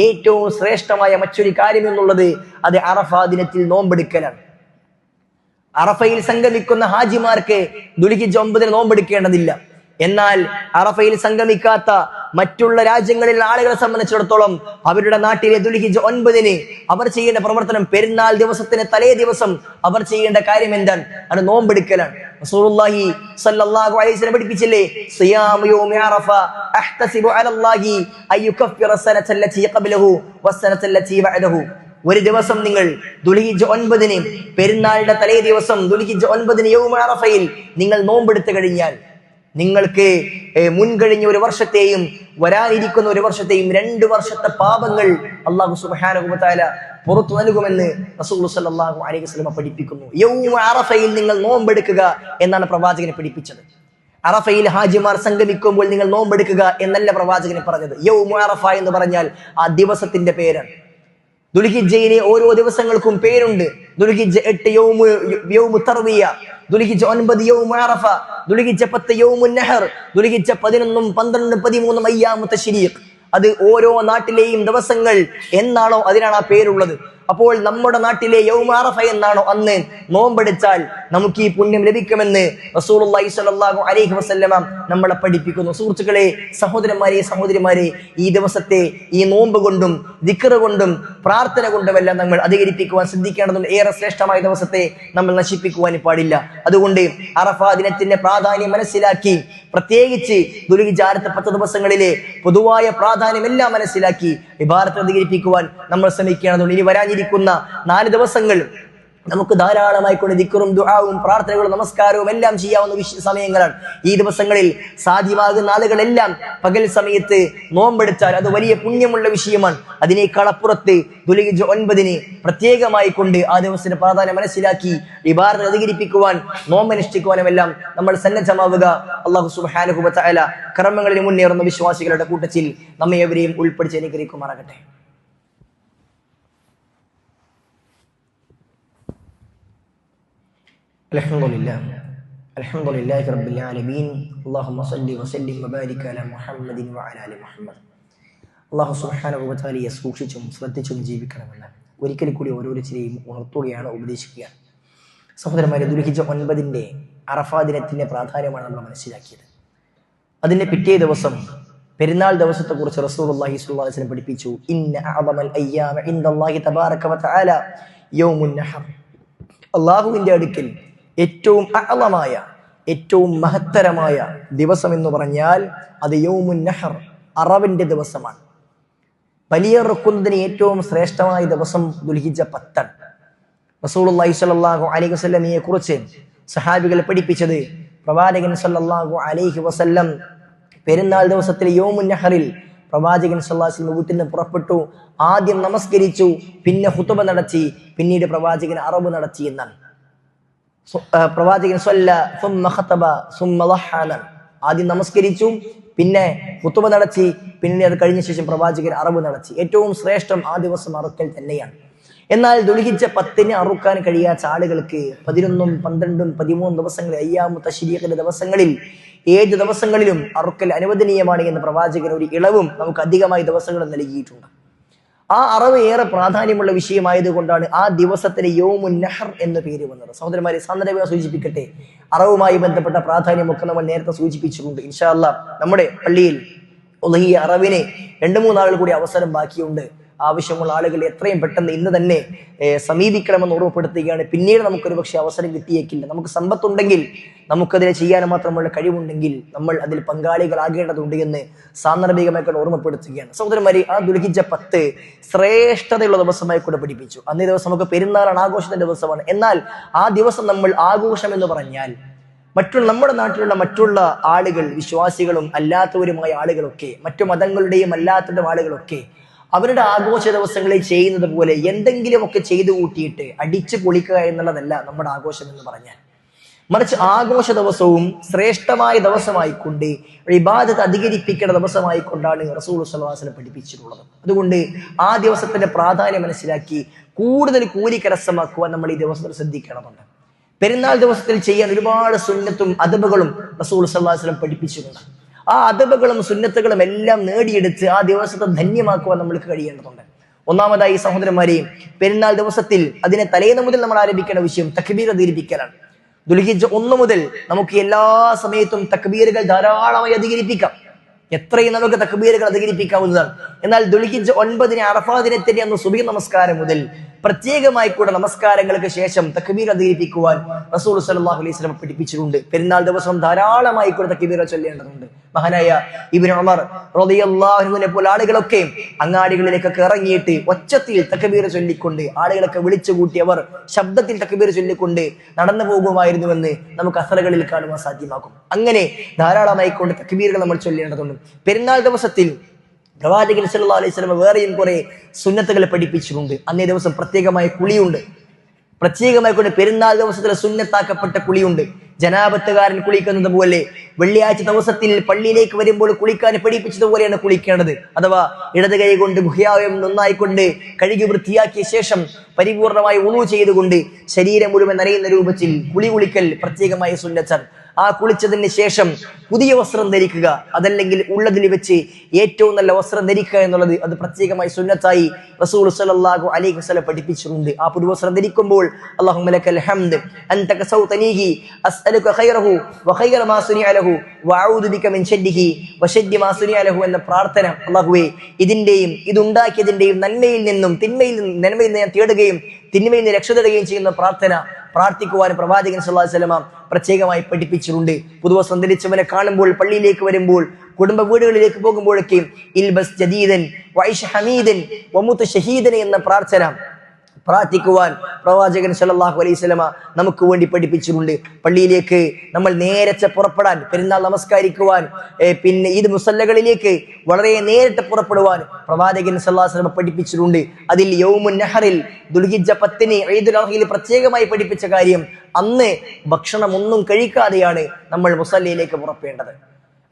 ഏറ്റവും ശ്രേഷ്ഠമായ മറ്റൊരു കാര്യം എന്നുള്ളത് അത് അറഫാ ദിനത്തിൽ നോമ്പെടുക്കലാണ്. അറഫയിൽ സംഗമിക്കുന്ന ഹാജിമാർക്ക് ദുൽഹിജ്ജ 9 നോമ്പെടുക്കേണ്ടതില്ല. എന്നാൽ അറഫയിൽ സംഗമിക്കാത്ത മറ്റുള്ള രാജ്യങ്ങളിലെ ആളുകളെ സംബന്ധിച്ചിടത്തോളം അവരുടെ നാട്ടിലെ ദുൽഹിജ്ജ 9 അവർ ചെയ്യേണ്ട പ്രവർത്തനം പെരുന്നാൾ ദിവസത്തിന് തലേ ദിവസം അവർ ചെയ്യേണ്ട കാര്യം എന്താണ്? അത് നോമ്പെടുക്കലാണ്. റസൂലുള്ളാഹി സ്വല്ലല്ലാഹു അലൈഹി വസല്ലം പഠിപ്പിച്ചില്ലേ, സിയാമു യൗമി അറഫ അഹ്തസിബു അലല്ലാഹി അയ്യുകഫിറ സനതല്ലതി ഖബ്ലഹു വസ്സനതല്ലതി ബഅദഹു. ഒരു ദിവസം നിങ്ങൾ ദുൽഹിജ്ജ 9 പെരുന്നാളിന്റെ തലേ ദിവസം ദുൽഹിജ്ജ 9 യൗമ അറഫയിൽ നിങ്ങൾ നോമ്പെടുത്തു കഴിഞ്ഞാൽ നിങ്ങൾക്ക് മുൻകഴിഞ്ഞ ഒരു വർഷത്തെയും വരാനിരിക്കുന്ന ഒരു വർഷത്തെയും 2 വർഷത്തെ പാപങ്ങൾ അല്ലാഹു സുബ്ഹാനഹു വ തആല പുറത്തു നൽകുമെന്ന് റസൂൽ സല്ലല്ലാഹു അലൈഹി വസല്ലം പഠിപ്പിക്കുന്നു. യൗമ അറഫയിൽ നിങ്ങൾ നോമ്പെടുക്കുക എന്നാണ് പ്രവാചകനെ പഠിപ്പിച്ചത്. അറഫയിൽ ഹാജിമാർ സംഗമിക്കുമ്പോൾ നിങ്ങൾ നോമ്പെടുക്കുക എന്നല്ല പ്രവാചകനെ പറഞ്ഞത്. യൗമ അറഫ എന്ന് പറഞ്ഞാൽ ആ ദിവസത്തിന്റെ പേരാണ്. ദുൽഹിജ്ജയിലെ ഓരോ ദിവസങ്ങൾക്കും പേരുണ്ട്. ദുൽഹിജ്ജ 8 യൗമു തർവിയ, ദുൽഹിജ്ജ 9 യൗമു അറഫ, ദുൽഹിജ്ജ 10 യൗമുൻ നഹർ, ദുൽഹിജ്ജ 11, 12, 13 അയ്യാമു തശ്രീഖ്. അത് ഓരോ നാട്ടിലെയും ദിവസങ്ങൾ എന്നാണോ അതിനാണ് ആ പേരുള്ളത്. അപ്പോൾ നമ്മുടെ നാട്ടിലെ യൗമ അറഫ എന്നാണോ അന്ന് നോമ്പെടുത്താൽ നമുക്ക് ഈ പുണ്യം ലഭിക്കുമെന്ന് റസൂലുള്ളാഹി സ്വല്ലല്ലാഹു അലൈഹി വസല്ലമ നമ്മളെ പഠിപ്പിക്കുന്നു. സുഹൃത്തുക്കളെ, സഹോദരന്മാരെ, സഹോദരിമാരെ, ഈ ദിവസത്തെ ഈ നോമ്പ് കൊണ്ടും ദിക്ർ കൊണ്ടും പ്രാർത്ഥന കൊണ്ടുമെല്ലാം നമ്മൾ അധികരിപ്പിക്കുവാൻ ശ്രദ്ധിക്കേണ്ടതുണ്ട്. ഏറെ ശ്രേഷ്ഠമായ ദിവസത്തെ നമ്മൾ നശിപ്പിക്കുവാൻ പാടില്ല. അതുകൊണ്ട് അറഫ ദിനത്തിന്റെ പ്രാധാന്യം മനസ്സിലാക്കി, പ്രത്യേകിച്ച് ദുൽഹിജ്ജ 10 ദിവസങ്ങളിലെ പൊതുവായ പ്രാധാന്യം എല്ലാം മനസ്സിലാക്കി ഇബാദത്ത് അധികരിപ്പിക്കുവാൻ നമ്മൾ ശ്രമിക്കേണ്ടതുണ്ട്. ഇനി വരാനിരിക്കുന്ന 4 ദിവസങ്ങൾ നമുക്ക് ധാരാളമായി കൊണ്ട് ദിക്റും ദുആവും പ്രാർത്ഥനകളും നമസ്കാരവും എല്ലാം ചെയ്യാവുന്ന സമയങ്ങളാണ്. ഈ ദിവസങ്ങളിൽ സാധ്യമാകുന്ന ആളുകളെല്ലാം പകൽ സമയത്ത് നോമ്പെടുത്താൽ അത് വലിയ പുണ്യമുള്ള വിഷയമാണ്. അതിനേക്കാളപ്പുറത്ത് ദുൽഹിജ്ജ 9 പ്രത്യേകമായി കൊണ്ട് ആ ദിവസത്തിന്റെ പ്രാധാന്യം മനസ്സിലാക്കി ഇബാദത്ത് അധികരിപ്പിക്കുവാൻ നോമ്പനുഷ്ഠിക്കുവാനും എല്ലാം നമ്മൾ സന്നദ്ധമാവുക. അല്ലാഹു സുബ്ഹാനഹു വ തആല കർമ്മങ്ങളിൽ മുന്നേറുന്ന വിശ്വാസികളുടെ കൂട്ടത്തിൽ നമ്മെ എവരെയും ഉൾപ്പെടുത്തി അനുഗ്രഹിക്കുമാറാകട്ടെ. അൽഹംദുലില്ലാഹി റബ്ബിൽ ആലമീൻ. അല്ലാഹുമ്മ സ്വല്ലി വസല്ലിം വബാരിക് അലാ മുഹമ്മദിൻ വഅലാ ആലി മുഹമ്മദ്. അല്ലാഹു സുബ്ഹാനഹു വ തആലയെ സൂക്ഷിച്ചും ശ്രദ്ധിച്ചും ജീവിക്കണമെന്ന് ഒരിക്കൽ കൂടി ഓരോരുത്തരെയും ഉണർത്തുകയാണ്, ഉപദേശിക്കുകയാണ്. സഹോദരന്മാരെ, ദുൽഹിജ്ജ 9 അറഫാ ദിനത്തിന്റെ പ്രാധാന്യമാണ് നമ്മൾ മനസ്സിലാക്കിയത്. അതിന്റെ പിറ്റേ ദിവസം പെരുന്നാൾ ദിവസത്തെ കുറിച്ച് റസൂലുള്ളാഹി സ്വല്ലല്ലാഹു അലൈഹി വസല്ലം പഠിപ്പിച്ചു, ഇന്ന അഅദമൽ അയ്യാമ ഇൻദല്ലാഹി തബാറക വ തആല യൗമുൻ നഹർ. അല്ലാഹുവിന്റെ അടുക്കൽ ഏറ്റവും അഅളമായ, ഏറ്റവും മഹത്തരമായ ദിവസം എന്ന് പറഞ്ഞാൽ അത് യൗമുൻ നഹർ, അറവിന്റെ ദിവസമാണ്. ബലിയറുക്കുന്നതിന് ഏറ്റവും ശ്രേഷ്ഠമായ ദിവസം ദുൽഹിജ്ജ 10. റസൂലുള്ളാഹി സ്വല്ലല്ലാഹു അലൈഹി വസല്ലമയെ കുറിച്ച് സഹാബികൾ പഠിപ്പിച്ചത്, പ്രവാചകൻ സ്വല്ലല്ലാഹു അലൈഹി വസല്ലം പെരുന്നാൾ ദിവസത്തിൽ യൗമുൻ നഹറിൽ പ്രവാചകൻ സ്വല്ലല്ലാഹു അലൈഹി വസല്ലം വീട്ടിൽ നിന്ന് പുറപ്പെട്ടു. ആദ്യം നമസ്കരിച്ചു, പിന്നെ ഖുതുബ നടത്തി, പിന്നീട് പ്രവാചകൻ അറബ് നടത്തി എന്നാണ്. പ്രവാചകൻ ആദ്യം നമസ്കരിച്ചു, പിന്നെ ഖുതുബ നടത്തി, പിന്നെ അത് കഴിഞ്ഞ ശേഷം പ്രവാചകൻ അറബ് നടത്തി. ഏറ്റവും ശ്രേഷ്ഠം ആ ദിവസം അറുക്കൽ തന്നെയാണ്. എന്നാൽ ദുൽഹിജ്ജ 10 അറുക്കാൻ കഴിയാത്ത ആളുകൾക്ക് 11, 12, 13 ദിവസങ്ങളിൽ, അയ്യാമു തശ്രീഖിന്റെ ദിവസങ്ങളിൽ 7 ദിവസങ്ങളിലും അറുക്കൽ അനുവദനീയമാണ് എന്ന് പ്രവാചകൻ ഒരു ഇളവും നമുക്ക് അധികമായി ദിവസങ്ങൾ നൽകിയിട്ടുണ്ട്. ആ അറവ് ഏറെ പ്രാധാന്യമുള്ള വിഷയമായതുകൊണ്ടാണ് ആ ദിവസത്തിന് യൗമുൻ നഹർ എന്ന പേര് വന്നത്. സഹോദരന്മാരെ, സന്ദർഭം സൂചിപ്പിക്കട്ടെ, അറവുമായി ബന്ധപ്പെട്ട പ്രാധാന്യമൊക്കെ നമ്മൾ നേരത്തെ സൂചിപ്പിച്ചിട്ടുണ്ട്. ഇൻഷാ അല്ലാഹ് നമ്മുടെ പള്ളിയിൽ ഉളഹിയ അറവിന് 2-3 ആളുകൾ കൂടി അവസരം ബാക്കിയുണ്ട്. ആവശ്യമുള്ള ആളുകൾ എത്രയും പെട്ടെന്ന് ഇന്ന് തന്നെ സമീപിക്കണമെന്ന് ഓർമ്മപ്പെടുത്തുകയാണ്. പിന്നീട് നമുക്കൊരു പക്ഷേ അവസരം കിട്ടിയേക്കില്ല. നമുക്ക് സമ്പത്തുണ്ടെങ്കിൽ, നമുക്കതിനെ ചെയ്യാൻ മാത്രമുള്ള കഴിവുണ്ടെങ്കിൽ നമ്മൾ അതിൽ പങ്കാളികളാകേണ്ടതുണ്ട് എന്ന് സാന്ദർഭികമായി ഓർമ്മപ്പെടുത്തുകയാണ്. സഹോദരന്മാരെ, ആ ദുൽഹിജ്ജ 10 ശ്രേഷ്ഠതയുള്ള ദിവസമായി കൂടെ പഠിപ്പിച്ചു. അന്നേ ദിവസം നമുക്ക് പെരുന്നാളാണ്, ആഘോഷത്തിന്റെ ദിവസമാണ്. എന്നാൽ ആ ദിവസം നമ്മൾ ആഘോഷം എന്ന് പറഞ്ഞാൽ നമ്മുടെ നാട്ടിലുള്ള മറ്റുള്ള ആളുകൾ, വിശ്വാസികളും അല്ലാത്തവരുമായ ആളുകളൊക്കെ, മറ്റു മതങ്ങളുടെയും അല്ലാത്തതും ആളുകളൊക്കെ അവരുടെ ആഘോഷ ദിവസങ്ങളിൽ ചെയ്യുന്നത് പോലെ എന്തെങ്കിലുമൊക്കെ ചെയ്തു കൂട്ടിയിട്ട് അടിച്ചു പൊളിക്കുക എന്നുള്ളതല്ല നമ്മുടെ ആഘോഷം എന്ന് പറഞ്ഞാൽ. മറിച്ച് ആഘോഷ ദിവസവും ശ്രേഷ്ഠമായ ദിവസമായിക്കൊണ്ട് ഇബാദത്ത് അധികരിപ്പിക്കേണ്ട ദിവസമായിക്കൊണ്ടാണ് റസൂൽ സ്വല്ലല്ലാഹു അലൈഹി വസല്ലം പഠിപ്പിച്ചിട്ടുള്ളത്. അതുകൊണ്ട് ആ ദിവസത്തിന്റെ പ്രാധാന്യം മനസ്സിലാക്കി കൂടുതൽ കൂലി കരസ്ഥമാക്കുവാൻ നമ്മൾ ഈ ദിവസത്തിൽ ശ്രദ്ധിക്കേണ്ടതുണ്ട്. പെരുന്നാൾ ദിവസത്തിൽ ചെയ്യാൻ ഒരുപാട് സുന്നത്തും അദബുകളും റസൂൽ സ്വല്ലല്ലാഹു അലൈഹി വസല്ലം പഠിപ്പിച്ചിട്ടുണ്ട്. ആ അദബുകളും സുന്നത്തുകളും എല്ലാം നേടിയെടുത്ത് ആ ദിവസത്തെ ധന്യമാക്കുവാൻ നമ്മൾക്ക് കഴിയേണ്ടതുണ്ട്. ഒന്നാമതായി സഹോദരന്മാരെ, പെരുന്നാൾ ദിവസത്തിൽ അതിനെ തലേന്ന് മുതൽ നമ്മൾ ആരംഭിക്കേണ്ട വിഷയം തക്ബീർ അധികരിപ്പിക്കലാണ്. ദുൽഹിജ്ജ 1 മുതൽ നമുക്ക് എല്ലാ സമയത്തും തക്ബീറുകൾ ധാരാളമായി അധികരിപ്പിക്കാം. എത്രയും നമുക്ക് തക്ബീറുകൾ അധികരിപ്പിക്കാവുന്നതാണ്. എന്നാൽ ദുൽഹിജ്ജ് 9 അറഫാ ദിനത്തിന്റെ അന്ന് സുബ്ഹി നമസ്കാരം മുതൽ പ്രത്യേകമായി കൂടെ നമസ്കാരങ്ങൾക്ക് ശേഷം തക്ബീർ അധികരിപ്പിക്കുവാൻ റസൂൽ സല്ലല്ലാഹു അലൈഹി വസല്ലം പഠിപ്പിച്ചിട്ടുണ്ട്. പെരുന്നാൾ ദിവസം ധാരാളമായി കൂടെ തക്ബീർ ചൊല്ലേണ്ടതുണ്ട്. മഹാനായ ഇബ്നു ഉമർ റളിയല്ലാഹു അൻഹുവിനെ പോലെ ആളുകളൊക്കെ അങ്ങാടികളിലേക്കൊക്കെ ഇറങ്ങിയിട്ട് ഒച്ചത്തിൽ തക്ബീർ ചൊല്ലിക്കൊണ്ട് ആളുകളൊക്കെ വിളിച്ചുകൂട്ടി അവർ ശബ്ദത്തിൽ തക്ബീർ ചൊല്ലിക്കൊണ്ട് നടന്നു പോകുമായിരുന്നുവെന്ന് നമുക്ക് അസറുകളിൽ കാണുവാൻ സാധ്യമാകും. അങ്ങനെ ധാരാളമായി കൊണ്ട് തക്ബീറുകൾ നമ്മൾ ചൊല്ലേണ്ടതുണ്ട്. പെരുന്നാൾ ദിവസത്തിൽ പ്രവാചകൻ സല്ലല്ലാഹു അലൈഹി വസല്ലം വേറെയും കുറെ സുന്നത്തുകൾ പഠിപ്പിച്ചിട്ടുണ്ട്. അന്നേ ദിവസം പ്രത്യേകമായ കുളിയുണ്ട്. പ്രത്യേകമായി കൊണ്ട് പെരുന്നാൾ ദിവസത്തിലെ സുന്നത്താക്കപ്പെട്ട കുളിയുണ്ട്. ജനാപത്തുകാരൻ കുളിക്കുന്നത് പോലെ വെള്ളിയാഴ്ച ദിവസത്തിൽ പള്ളിയിലേക്ക് വരുമ്പോൾ കുളിക്കാൻ പഠിപ്പിച്ചതുപോലെയാണ് കുളിക്കേണ്ടത്. അഥവാ ഇടത് കൈ കൊണ്ട് ഗുഹ്യാവയം നന്നായിക്കൊണ്ട് കഴുകി വൃത്തിയാക്കിയ ശേഷം പരിപൂർണമായി വുളു ചെയ്തുകൊണ്ട് ശരീരം മുഴുവൻ നനയുന്ന രൂപത്തിൽ കുളിക്കൽ പ്രത്യേകമായ സുന്നത്താണ്. ആ കുളിച്ചതിന് ശേഷം പുതിയ വസ്ത്രം ധരിക്കുക, അതല്ലെങ്കിൽ ഉള്ളതിൽ വെച്ച് ഏറ്റവും നല്ല വസ്ത്രം ധരിക്കുക എന്നുള്ളത് അത് പ്രത്യേകമായി സുന്നത്തായി റസൂൽ സല്ലല്ലാഹു അലൈഹി വസല്ലം പഠിപ്പിച്ചിട്ടുണ്ട്. ആ പുതുവസ്ത്രം ധരിക്കുമ്പോൾ അല്ലാഹുമ്മ ലക്കൽ ഹംദ് അൻത കസൗതനീഹി അസ്അലുക ഖൈറഹു വഖൈറ മാ സുനിഅ ലഹു വഅഊദു ബിക മിൻ ശർരിഹി വശർരി മാ സുനിഅ ലഹു എന്ന പ്രാർത്ഥന, അല്ലാഹുവേ ഇതിന്റെയും ഇതുണ്ടാക്കിയതിന്റെയും നന്മയിൽ നിന്നും നന്മയിൽ നിന്ന് ഞാൻ തേടുകയും തിന്മയിൽ നിന്ന് രക്ഷ തേടുകയും ചെയ്യുന്ന പ്രാർത്ഥന പ്രാർത്ഥിക്കുവാൻ പ്രവാചകൻ സല്ലല്ലാഹു അലൈഹി വസല്ലം പ്രത്യേകമായി പഠിപ്പിച്ചിട്ടുണ്ട്. പുതുവസ്ത്രം ധരിച്ചവനെ കാണുമ്പോൾ, പള്ളിയിലേക്ക് വരുമ്പോൾ, കുടുംബ വീടുകളിലേക്ക് പോകുമ്പോഴൊക്കെ ഇൽബസ് ജദീദൻ വൈഷ് ഹമീദൻ വമുത് ഷഹീദൻ എന്ന പ്രാർത്ഥന പ്രാർത്ഥിക്കുവാൻ പ്രവാചകൻ സല്ലല്ലാഹു അലൈഹി വസല്ലം നമുക്ക് വേണ്ടി പഠിപ്പിച്ചിട്ടുണ്ട്. പള്ളിയിലേക്ക് നമ്മൾ നേരത്തെ പുറപ്പെടാൻ, പെരുന്നാൾ നമസ്കരിക്കുവാൻ, പിന്നെ ഈദ് മുസല്ലകളിലേക്ക് വളരെ നേരിട്ട് പുറപ്പെടുവാൻ പ്രവാചകൻ സല്ലല്ലാഹു അലൈഹി വസല്ലം പഠിപ്പിച്ചിട്ടുണ്ട്. അതിൽ യൗമുൻ നഹറിൽ ദുൽഹിജ്ജ 10 ഈദുൽ അദ്ഹയിൽ പ്രത്യേകമായി പഠിപ്പിച്ച കാര്യം, അന്ന് ഭക്ഷണം ഒന്നും കഴിക്കാതെയാണ് നമ്മൾ മുസല്ലയിലേക്ക് പുറപ്പെടേണ്ടത്.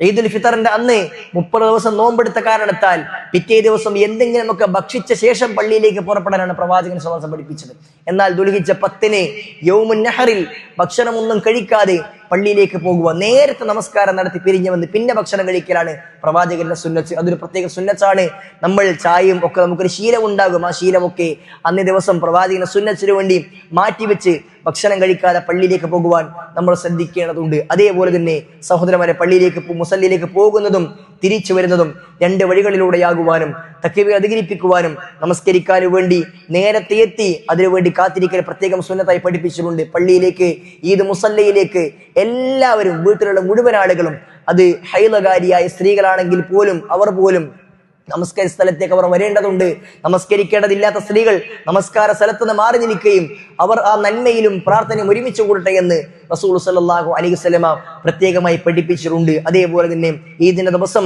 ഈദുൽ ഫിത്തറിന്റെ അന്ന് 30 ദിവസം നോമ്പെടുത്ത കാരണത്താൽ പിറ്റേ ദിവസം എന്തെങ്കിലും നമുക്ക് ഭക്ഷിച്ച ശേഷം പള്ളിയിലേക്ക് പുറപ്പെടാനാണ് പ്രവാചകൻ സല്ലല്ലാഹു അലൈഹി വസല്ലം പഠിപ്പിച്ചത്. എന്നാൽ ദുൽഹിജ്ജ 10 യൗമുൻ നഹറിൽ ഭക്ഷണമൊന്നും കഴിക്കാതെ പള്ളിയിലേക്ക് പോകുക, നേരത്തെ നമസ്കാരം നടത്തി പിരിഞ്ഞു വന്ന് പിന്നെ ഭക്ഷണം കഴിക്കലാണ് പ്രവാചകന്റെ സുന്നത്ത്. അതൊരു പ്രത്യേക സുന്നത്താണ്. നമ്മൾ ചായയും ഒക്കെ നമുക്കൊരു ശീലം ഉണ്ടാകും. ആ ശീലമൊക്കെ അന്നേ ദിവസം പ്രവാചകന്റെ സുന്നത്തിന് വേണ്ടി മാറ്റിവെച്ച് ഭക്ഷണം കഴിക്കാതെ പള്ളിയിലേക്ക് പോകുവാൻ നമ്മൾ ശ്രദ്ധിക്കേണ്ടതുണ്ട്. അതേപോലെ തന്നെ സഹോദരന്മാരെ, പള്ളിയിലേക്ക് മുസല്ലിയിലേക്ക് പോകുന്നതും തിരിച്ചു വരുന്നതും 2 വഴികളിലൂടെയാകുവാനും തക്ബീർ അധികരിപ്പിക്കുവാനും നമസ്കരിക്കാനും വേണ്ടി നേരത്തെ എത്തി അതിനുവേണ്ടി കാത്തിരിക്കൽ പ്രത്യേകം സുന്നത്തായി പഠിപ്പിച്ചിട്ടുണ്ട്. പള്ളിയിലേക്ക്, ഈദ് മുസല്ലയിലേക്ക് എല്ലാവരും, വീട്ടിലുള്ള മുഴുവൻ ആളുകളും, അത് ഹൈളകാരിയായ സ്ത്രീകളാണെങ്കിൽ പോലും അവർ പോലും നമസ്കാര സ്ഥലത്തേക്ക് അവർ വരേണ്ടതുണ്ട്. നമസ്കരിക്കേണ്ടതില്ലാത്ത സ്ത്രീകൾ നമസ്കാര സ്ഥലത്ത് നിന്ന് മാറി നിൽക്കുകയും അവർ ആ നന്മയിലും പ്രാർത്ഥനയും ഒരുമിച്ച് കൂടട്ടെ എന്ന് റസൂൽ സല്ലല്ലാഹു അലൈഹി വസല്ലം പ്രത്യേകമായി പഠിപ്പിച്ചിട്ടുണ്ട്. അതേപോലെ തന്നെ ഈദിന്റെ ദിവസം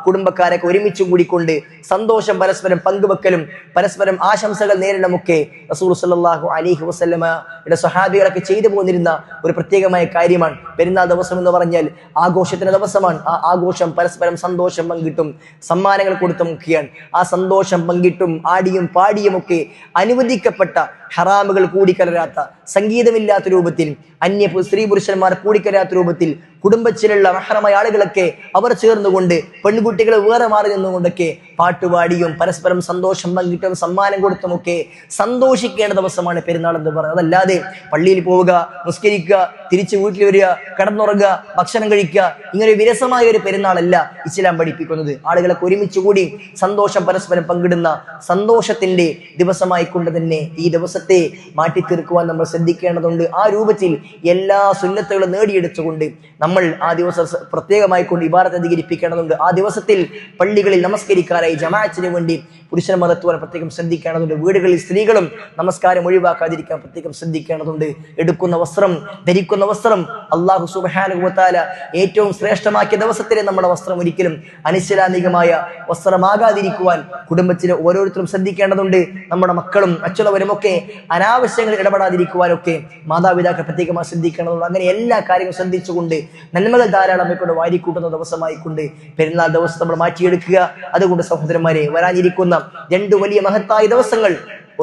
കുടുംബക്കാരൊക്കെ ഒരുമിച്ച് കൂടിക്കൊണ്ട് സന്തോഷം പരസ്പരം പങ്കുവെക്കലും പരസ്പരം ആശംസകൾ നേരിടലുമൊക്കെ റസൂൽ സല്ലല്ലാഹു അലൈഹി വസല്ലമയുടെ സ്വഹാബികളൊക്കെ ചെയ്തു പോന്നിരുന്ന ഒരു പ്രത്യേകമായ കാര്യമാണ്. പെരുന്നാൾ ദിവസം എന്ന് പറഞ്ഞാൽ ആഘോഷത്തിന്റെ ദിവസമാണ്. ആ ആഘോഷം പരസ്പരം സന്തോഷം പങ്കിട്ടും സമ്മാനങ്ങൾ കൊടുത്തുമൊക്കെയാണ്. ആ സന്തോഷം പങ്കിട്ടും ആടിയും പാടിയും ഒക്കെ അനുവദിക്കപ്പെട്ട, ഹറാമുകൾ കൂടിക്കലരാത്ത, സംഗീതമില്ലാത്ത രൂപത്തിൽ, അന്യ സ്ത്രീ പുരുഷന്മാർ കൂടിക്കലരാത്ത രൂപത്തിൽ കുടുംബത്തിലുള്ള മഹറമായ ആളുകളൊക്കെ അവർ ചേർന്നുകൊണ്ട്, പെൺകുട്ടികൾ വേറെ മാറി നിന്നുകൊണ്ടൊക്കെ പാട്ടുപാടിയും പരസ്പരം സന്തോഷം പങ്കിട്ടും സമ്മാനം കൊടുത്തുമൊക്കെ സന്തോഷിക്കേണ്ട ദിവസമാണ് പെരുന്നാൾ എന്ന് പറയുന്നത്. അതല്ലാതെ പള്ളിയിൽ പോവുക, നിസ്കരിക്കുക, തിരിച്ച് വീട്ടിൽ വരിക, കിടന്നുറങ്ങുക, ഭക്ഷണം കഴിക്കുക, ഇങ്ങനെ വിരസമായ ഒരു പെരുന്നാളല്ല ഇസ്ലാം പഠിപ്പിക്കുന്നത്. ആളുകളൊക്കെ ഒരുമിച്ച് കൂടി സന്തോഷം പരസ്പരം പങ്കിടുന്ന സന്തോഷത്തിന്റെ ദിവസമായി കൊണ്ട് തന്നെ ഈ ദിവസത്തെ മാറ്റിത്തീർക്കുവാൻ നമ്മൾ ശ്രദ്ധിക്കേണ്ടതുണ്ട്. ആ രൂപത്തിൽ എല്ലാ സുന്നത്തുകളും നേടിയെടുത്തുകൊണ്ട് നമ്മൾ ആ ദിവസം പ്രത്യേകമായി കൊണ്ട് ഇബാദത്ത് അധികരിപ്പിക്കേണ്ടതുണ്ട്. ആ ദിവസത്തിൽ പള്ളികളിൽ നമസ്കരിക്കാനായി ജമാഅത്തിന് വേണ്ടി പുരുഷന്മാർ എത്തുവാൻ പ്രത്യേകം ശ്രദ്ധിക്കേണ്ടതുണ്ട്. വീടുകളിൽ സ്ത്രീകളും നമസ്കാരം ഒഴിവാക്കാതിരിക്കാൻ പ്രത്യേകം ശ്രദ്ധിക്കേണ്ടതുണ്ട്. എടുക്കുന്ന വസ്ത്രം, ധരിക്കുന്ന വസ്ത്രം അല്ലാഹു സുബ്ഹാനഹു വ തആല ഏറ്റവും ശ്രേഷ്ഠമാക്കിയ ദിവസത്തിലെ നമ്മുടെ വസ്ത്രം ഒരിക്കലും അനിസ്ലാമികമായ വസ്ത്രമാകാതിരിക്കുവാൻ കുടുംബത്തിലെ ഓരോരുത്തരും ശ്രദ്ധിക്കേണ്ടതുണ്ട്. നമ്മുടെ മക്കളും മറ്റുള്ളവരും ഒക്കെ അനാവശ്യങ്ങൾ ഇടപെടാതിരിക്കുവാനൊക്കെ മാതാപിതാക്കൾ പ്രത്യേകമായി ശ്രദ്ധിക്കേണ്ടതുണ്ട്. അങ്ങനെ എല്ലാ കാര്യങ്ങളും ശ്രദ്ധിച്ചുകൊണ്ട് നന്മകൾ ധാരാളമായി കൊണ്ട് വാരിക്കൂട്ടുന്ന ദിവസമായിക്കൊണ്ട് പെരുന്നാൾ ദിവസം നമ്മൾ മാറ്റിയെടുക്കുക. അതുകൊണ്ട് സഹോദരന്മാരെ, വരാനിരിക്കുന്ന 2 വലിയ മഹത്തായ ദിവസങ്ങൾ,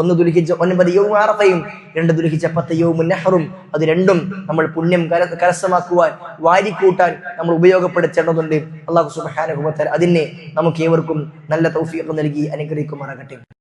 1 ദുൽഹിജ്ജ 9 യൗമുൽ അറഫയും, 2 ദുൽഹിജ്ജ 10 യൗമുൻ നഹറും, അത് രണ്ടും നമ്മൾ പുണ്യം കരസ്ഥമാക്കുവാൻ, വാരിക്കൂട്ടാൻ നമ്മൾ ഉപയോഗപ്പെടുത്തേണ്ടതുണ്ട്. അല്ലാഹു സുബ്ഹാനഹു വ തആല അതിനെ നമുക്ക് ഏവർക്കും നല്ല തൗഫീഖ് നൽകി അനുഗ്രഹിക്കുമാറാകട്ടെ.